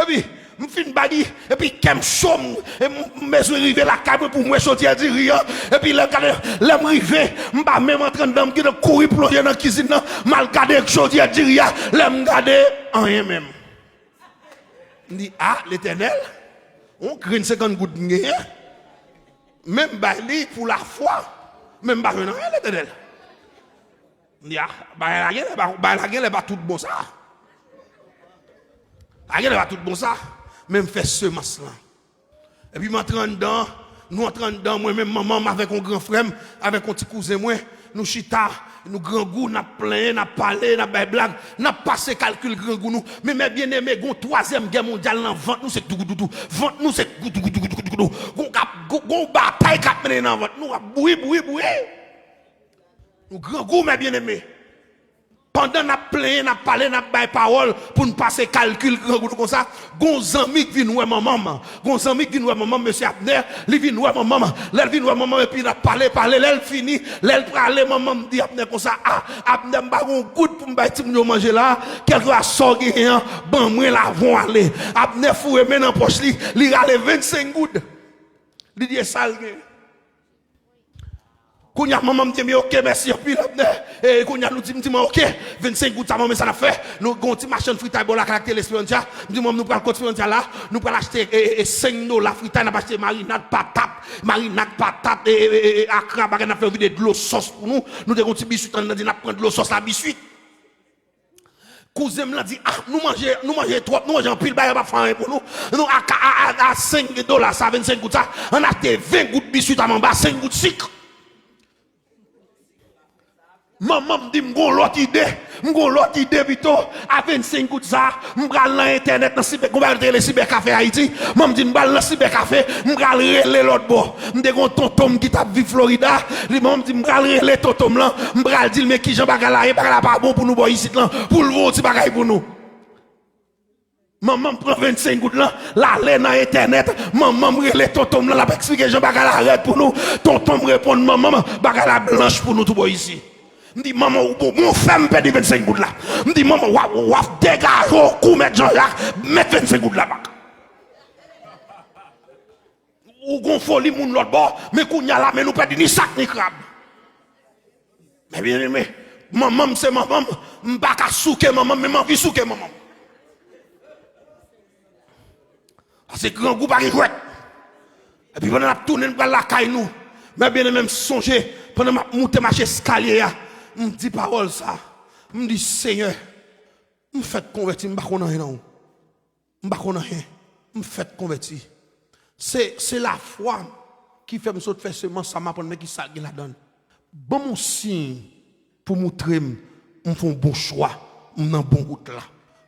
Et puis je finis badi et puis qu'aime chaud et me arrivé la caille pour moi chaudière dit oui. Et puis là me rivé, je pas même en train de qui de courir plonger dans la cuisine mal garder chaudière dit oui. Là me garder en rien même. Je dis ah l'Éternel on crée 50 gouttes de gué, même baili pour la foi, même pas rien l'Éternel. Ya, la gueule pas tout bon ça. La gueule pas tout bon ça, même fait semence là. Et puis m'entrant dedans, nous entrant dedans moi même maman avec un grand frère, avec un petit cousin moi, nous chita nous grand goût n'a plein n'a parlé n'a blague n'a passé calcul grand goût nous mais bien aimé gon troisième guerre mondiale dans vente nous c'est tout vente nous c'est gon bataille cap mener dans vente nous bouiller nous grand goût mais bien aimé pendant n'a plein n'a parlé n'a bail parole pour nous passer calcul grand goût comme ça gon zami qui vinn ouais maman gon zami qui vinn ouais maman monsieur Abner li vinn ouais maman l'elle vinn ouais maman et puis n'a parlé l'elle fini l'elle parler maman me dit Abner comme ça ah Abner m'a gon goutte pour m'bailler ti manger là quelque a sorti rien ban moi la vont aller Abner foué men dans poche li rale 25 gouttes li dit ça Kounya maman me dit OK merci pile et kounya nous dit OK 25 gouttes ça maman ça l'a fait nous gon petit machin fritaille bon la caractère l'espérance me dit nous prend côte fritaille là nous prend acheter $5 fritaille n'a acheter marinade patate et akra baga n'a fait vider de l'eau sauce pour nous de gon petit biscuit on dit n'a prendre de l'eau sauce la biscuit cousin me l'a dit nous manger trop nous manger en pile baga pas faire pour nous à $5 ça 25 gouttes ça on a acheté 20 gouttes biscuit à m'en bas 5 gouttes sucre. Maman me dit m'gon l'autre idée plutôt à 25 gouttes ça m'bral dans internet dans cyber le cybercafé Haïti maman me dit m'bral dans cybercafé m'bral relé l'autre bord m'de gon tonton qui t'a vu Florida maman me dit m'bral relé tonton là m'bral dit mais qui Jean bagala pas bon pour nous boy ici là pour le vont petit bagay pour nous. Maman prend 25 gouttes là, l'aller dans internet, maman me relé tonton là la expliquer Jean bagala arrête pour nous tonton me répond maman bagala blanche pour nous tout boy ici. Je dis, maman, mon femme perd 25 gouttes là. Je dis, maman, dégage au cou, mettre Jean-Jacques, mettre 25 gouttes là-bas. Ou gon folie, moun l'autre bord, mais qu'on y a là, mais nous perdons ni sac ni crabe. Mais bien aimé, maman, c'est maman, m'pas qu'à souker maman, mais m'envie souker maman. Parce que grand goût pas qui et puis pendant la tourner, nous la caille nous. Mais bien aimé, songer, pendant ma monter marcher escalier, me dit parole ça. Me dit Seigneur, me fait convertir, m'pas connait rien non. M'pas connait rien. Me fait convertir. C'est la foi qui fait me sauter faire semence ça m'apprendre mais qui ça la donne. Bon mon signe pour montrer me font bon choix, dans bon route là.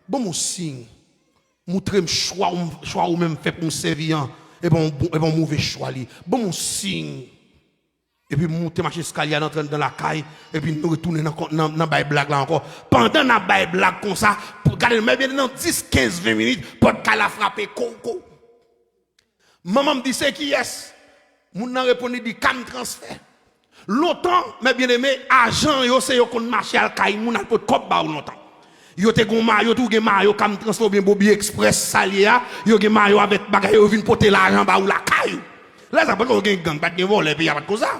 Bon mon signe montrer me choix ou même fait pour me servir et bon mauvais choix li. Bon mon signe. Et puis monter marcher escalier entrer dans la caille et puis nous retourner dans bail blague là encore pendant la bail blague comme ça pour garder mais bien dans 10 15 20 minutes porte caille a frapper coco maman me dit c'est qui est moun nan répondre dit cam transfert longtemps mais bien aimé agent yo c'est yo kon marcher al caille moun al pot cop ba longtemps yo te gon mayo tout gen mayo cam transfert bien Bobby Express salia yo gen mayo avec bagay yo vinn porter l'argent ba ou la caille là ça pas qu'on gen gang pas gen voler puis y a pas de cause ça.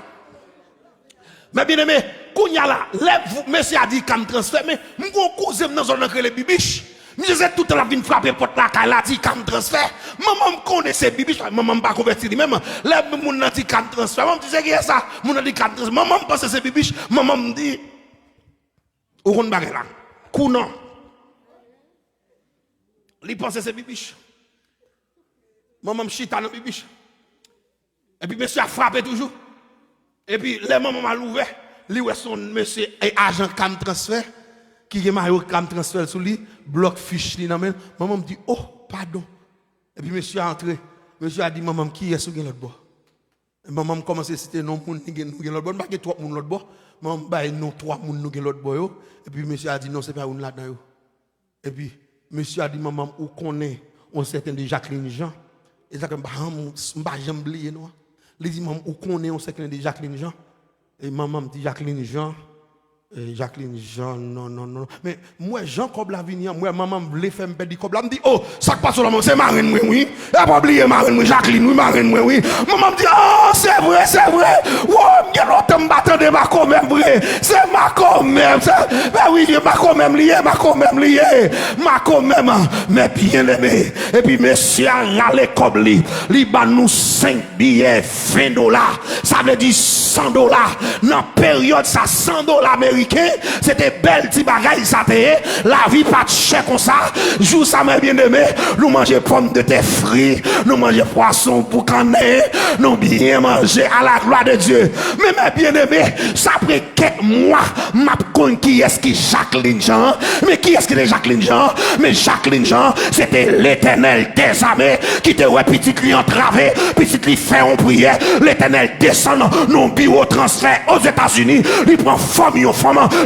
Mais bien aimé, kounya là, lève monsieur a dit comme transfert mais m'gon cousin dans zone que les bibiches. Monsieur c'est tout la vinn frapper porte la caille là dit comme transfert. Maman me connaît ces bibiches, maman pas converti même. Lève moun nan dit comme transfert. Maman dit c'est qui est ça? Moun nan dit comme transfert. Maman pense ces bibiches, maman me dit ou kon bagay là. Kounan. Li pense ces bibiches. Maman me chita dans bibiche. Et puis monsieur a frappé toujours. Et puis, les mamans m'a ouvert, lui ouais son monsieur et agent cam transfert, qui est maillot cam transfert sous lui, bloc fiche li nan men. Maman me dit, oh, pardon. Et puis monsieur a entré. Monsieur a dit, maman, qui est sous l'autre bord? Et maman me commence à citer non moun qui est l'autre bord. Pas que 3 moun l'autre bord. Maman bail non 3 moun nou l'autre bord. Et puis monsieur a dit, non, c'est pas une là-dedans. Et puis, monsieur a dit, maman, où connaît on certain de Jacqueline Jean. Et ça, je ne jamais oublier, non? Il dit, maman, où connaît on certain de Jacqueline Jean? Et maman me dit, Jacqueline Jean. Jacqueline Jean, non. Mais moi, Jean comme la vigna, moi, maman me voulait faire me perdre comme la. Me dit, oh, ça passe sur la maman, c'est Marine, oui. Elle pas oublié Marine, Jacqueline, oui, Marine, oui. Maman me dit, oh, c'est vrai. Oh, m'y a longtemps m'battant de ma même vrai. C'est ma même, ben oui, ma même lié. Mais bien aimé. Et puis, monsieur a râlé comme lui. Il bat nous 5 billets, $20. Ça veut dire $100. Dans la période, ça $100 américains. C'était belle petit bagaille ça te la vie pas de chèque comme ça jour ça m'a bien aimé nous manger pommes de terre frites nous manger poisson pour caner nous bien manger à la gloire de Dieu mais bien aimé ça après quelques mois m'a connu qui est-ce qui Jacqueline Jean mais qui est-ce qui est Jacqueline Jean mais Jacqueline Jean c'était l'Éternel des armées qui te ouais petit lui entravé petit lui fait en prière l'Éternel descend non bureau transfert aux États-Unis il prend famille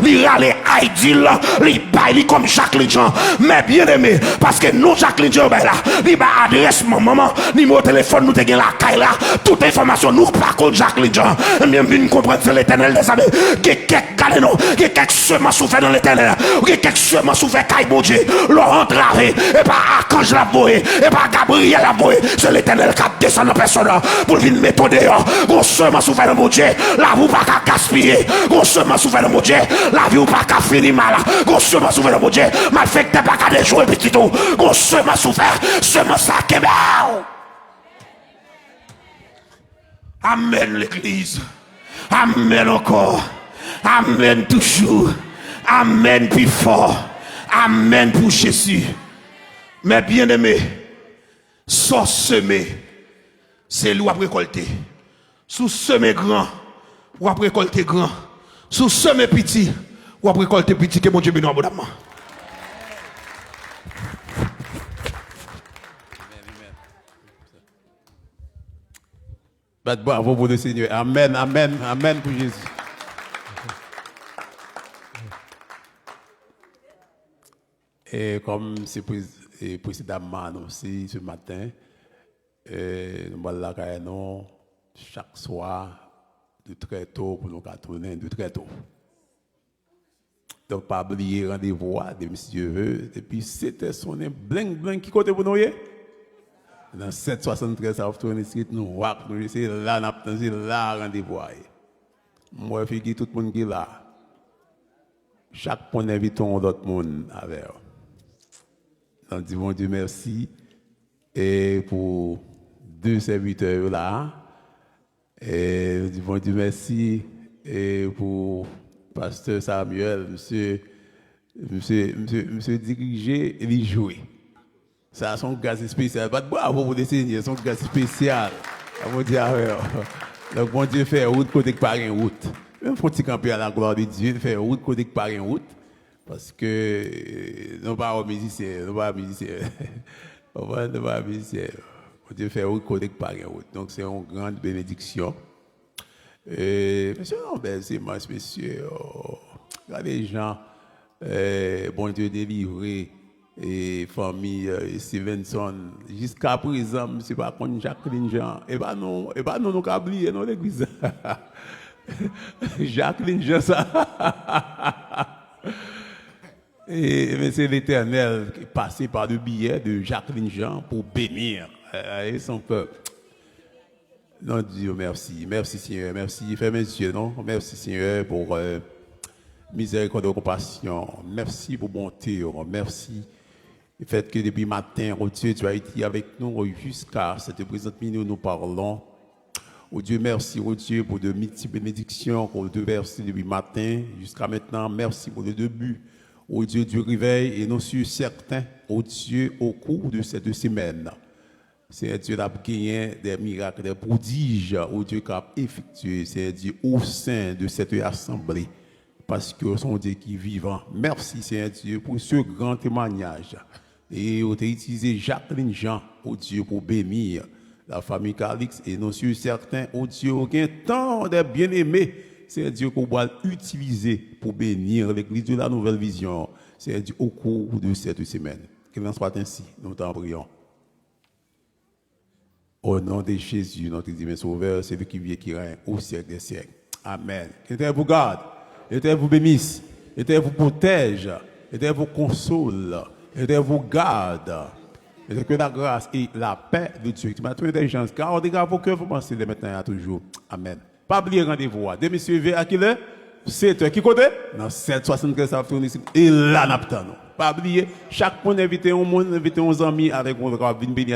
il râle Aïdil, il baille comme Jacqueline Jean. Mais bien aimé, parce que nous, Jacqueline Jean, ben là, il va adresse mon maman, numéro de téléphone, nous te gagne la caille là, toute information, nous, par contre, Jacqueline Jean. Bien, bien, comprendre, c'est l'Éternel des amis. Quelques galets, quelques semences souffert dans l'Éternel, quelques semences souffert caille, bon Dieu, Laurent Travé, et pas Archange la voie, et pas Gabriel la voie, c'est l'Éternel qui descend en personne pour venir mettre dehors, gros semences souffert dans mon Dieu. Dieu, la vie pas qu'à gaspiller. Gon semence ouvert mon Dieu, la vie pas qu'à finir mal. Gon semence ouvert mon Dieu, mal fait que pas qu'à déjouer petit tout. Gon semence ouvert, semence à Québec. Amen l'église. Amen encore. Amen toujours. Amen plus fort. Amen pour Jésus. Mais bien aimé, sans semer, c'est lui à récolter. Sous semer grand, ou à récolter grand. Sous semer petit, ou à récolter petit, que mon Dieu bénisse abondamment. Bravo pour le Seigneur. Amen, amen, amen pour Jésus. Et comme c'est précédemment annoncé ce matin, nous allons là chaque soir de très tôt pour nous tourner de très tôt. Donc, pas oublier rendez-vous de monsieur. Depuis 7 heures, sonné bling bling qui côté pour nous. Dans 773 South 20 Street, nous c'est là rendez-vous. Moi, je dis tout le monde qui est là. Chaque point invitons d'autres monde avec. Donc, disons Dieu merci et pour 2 serviteurs là. Et disons Dieu merci et pour Pasteur Samuel, monsieur diriger et les jouer. Ça, son gaz spécial. Pas de bravo pour les seigneurs, son gaz spécial. Donc, bon Dieu fait route côté par une route. Même faut il camper à la gloire de Dieu, faire route côté par une route. Parce que nous pas musiciens, nous pas musiciens. Nous pas musiciens. Bon Dieu fait route côté par une route. Donc, c'est une grande bénédiction. Monsieur Lambert, c'est moi, monsieur. Regardez les gens, bon Dieu délivré. Et famille Stevenson, jusqu'à présent, je ne sais pas contre Jacqueline Jean. Et pas nous oublier dans l'église. Jacqueline Jean, ça. Et c'est l'Éternel qui est passé par le billet de Jacqueline Jean pour bénir son peuple. Non, Dieu, merci. Merci, Seigneur. Merci. Fermez les yeux, non? Merci, Seigneur, pour miséricorde et compassion. Merci pour bonté. Merci. Le fait que depuis matin, oh Dieu, tu as été avec nous jusqu'à cette présente minute où nous parlons. Oh Dieu, merci, oh Dieu, pour de multiples bénédictions qu'on te verse depuis matin jusqu'à maintenant. Merci pour le début, oh Dieu, du réveil et nous sommes certains, oh Dieu, au cours de cette semaine. C'est Dieu qui a gagné des miracles, des prodiges, oh Dieu, qui a effectué, c'est Dieu, au sein de cette assemblée. Parce que son Dieu qui est vivant. Merci, Seigneur Dieu, pour ce grand témoignage. Et on a utilisé Jacqueline Jean, oh Dieu, pour bénir la famille Calix. Et nous sommes certains, oh Dieu, aucun temps de bien-aimés. C'est Dieu qu'on va utiliser pour bénir l'église de la nouvelle vision. C'est Dieu au cours de cette semaine. Qu'il en soit ainsi, nous t'en prions. Au nom de Jésus, notre divin Sauveur, c'est lui qui vient qui règne au siècle des siècles. Amen. L'Éternel vous garde, l'Éternel vous bénisse, l'Éternel vous protège, l'Éternel vous console. Et vous garde. Et que la grâce et la paix de Dieu qui m'a trouvé des gens. Car on regarde vos cœurs, vous pensez de maintenant à toujours. Amen. Pas oublier rendez-vous. Dès monsieur à qui l'heure? 7 heures. Qui côté? Dans 7h73, ça va tourner ici. Et là, n'a pas. Pas oublier, chaque point invité un monde, invité un ami avec mon venir bénir.